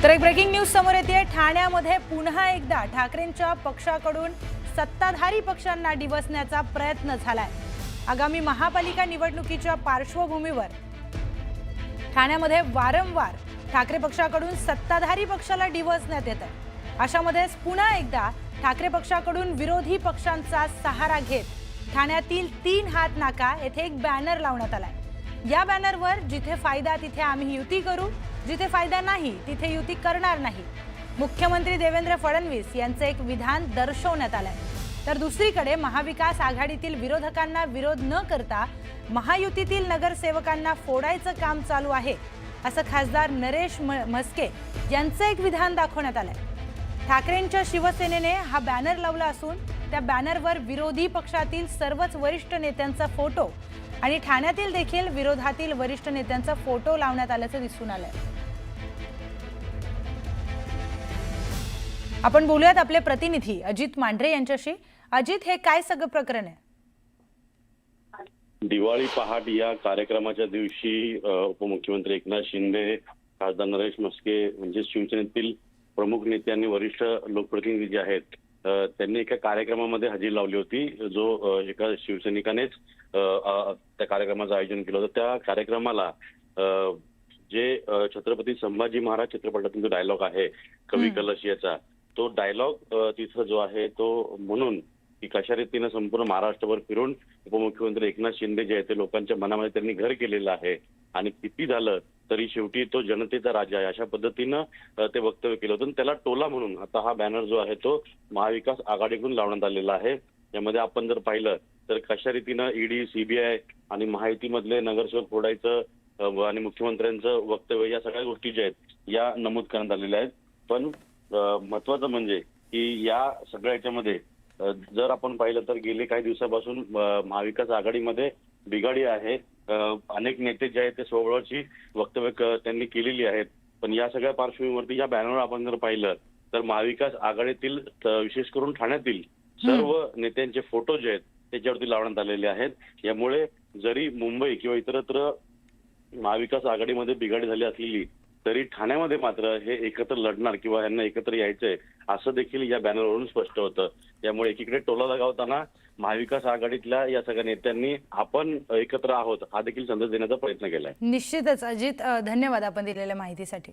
तर एक breaking news समोर येते। ठाण्यामध्ये पुन्हा एकदा ठाकरेंच्या पक्षाकडून सत्ताधारी पक्षांना डिवचण्याचा प्रयत्न झालाय। आगामी महापालिका निवडणुकीच्या पार्श्वभूमीवर ठाण्यामध्ये वारंवार ठाकरे पक्षाकडून सत्ताधारी पक्षाला डिवचण्यात येत आहे। अशामध्येच पुन्हा एकदा ठाकरे पक्षाकडून विरोधी पक्षांचा सहारा घेत ठाण्यातील 3 हात नाका येथे एक बॅनर लावण्यात आलाय। या बॅनरवर जिथे फायदा तिथे आम्ही युती करू, जिथे फायदा नाही तिथे युती करणार नाही, मुख्यमंत्री देवेंद्र फडणवीस यांचे एक विधान दर्शवण्यात आलंय। तर दुसरीकडे महाविकास आघाडीतील विरोधकांना विरोध न करता महायुतीतील नगरसेवकांना फोडायचं काम चालू आहे, असं खासदार नरेश म्हस्के यांचं एक विधान दाखवण्यात आलंय। ठाकरेंच्या शिवसेनेने हा बॅनर लावला असून त्या बॅनरवर विरोधी पक्षातील सर्वच वरिष्ठ नेत्यांचा फोटो आणि ठाण्यातील देखील विरोधातील वरिष्ठ नेत्यांचा फोटो लावण्यात आल्याचं दिसून आलंय। आपण बोलूयात आपले प्रतिनिधी अजित मांढरे यांच्याशी। अजित, हे काय सगळं प्रकरण आहे? दिवाळी पहाट या कार्यक्रमाच्या दिवशी उपमुख्यमंत्री एकनाथ शिंदे, खासदार नरेश म्हस्के म्हणजे शिवसेनेतील प्रमुख नेते आणि वरिष्ठ लोकप्रतिनिधी जे आहेत त्यांनी एका कार्यक्रमामध्ये हजेरी लावली होती, जो एका शिवसैनिकानेच त्या कार्यक्रमाचं आयोजन केलं होतं। त्या कार्यक्रमाला जे छत्रपती संभाजी महाराज चित्रपटातील जो डायलॉग आहे कवी कलश याचा, तो डायलॉग तिथं जो आहे तो म्हणून की कशा रीतीने संपूर्ण महाराष्ट्रभर फिरून उपमुख्यमंत्री एकनाथ शिंदे जे आहेत ते लोकांच्या मनामध्ये त्यांनी घर केलेलं आहे आणि किती झालं तरी शेवटी तो जनतेचा राजा आहे, अशा पद्धतीनं ते वक्तव्य केलं होतं। त्याला टोला म्हणून आता हा बॅनर जो आहे तो महाविकास आघाडीकडून लावण्यात आलेला आहे। यामध्ये आपण जर पाहिलं तर कशा रीतीनं ईडी, सीबीआय आणि महायुतीमधले नगरसेवक फोडायचं आणि मुख्यमंत्र्यांचं वक्तव्य या सगळ्या गोष्टी ज्या आहेत या नमूद करण्यात आलेल्या आहेत। पण महत्वाचं म्हणजे की या सगळ्या याच्यामध्ये जर आपण पाहिलं तर गेले काही दिवसापासून महाविकास आघाडीमध्ये बिघाडी आहे। अनेक नेते जे आहेत ते स्वबळाची वक्तव्य त्यांनी केलेली आहेत। पण या सगळ्या पार्श्वभूमीवरती या बॅनरवर आपण जर पाहिलं तर महाविकास आघाडीतील विशेष करून ठाण्यातील सर्व नेत्यांचे फोटो जे आहेत त्याच्यावरती लावण्यात आलेले आहेत। यामुळे जरी मुंबई किंवा इतरत्र महाविकास आघाडीमध्ये बिघाडी झाली असलेली तरी ठाण्यामध्ये मात्र हे एकत्र लढणार किंवा यांना एकत्र यायचंय असं देखील या बॅनरवरून स्पष्ट होतं। त्यामुळे एकीकडे टोला लगावताना महाविकास आघाडीतल्या या सगळ्या नेत्यांनी आपण एकत्र आहोत हा देखील संदेश देण्याचा प्रयत्न केलाय। निश्चितच अजित, धन्यवाद आपण दिलेल्या माहितीसाठी।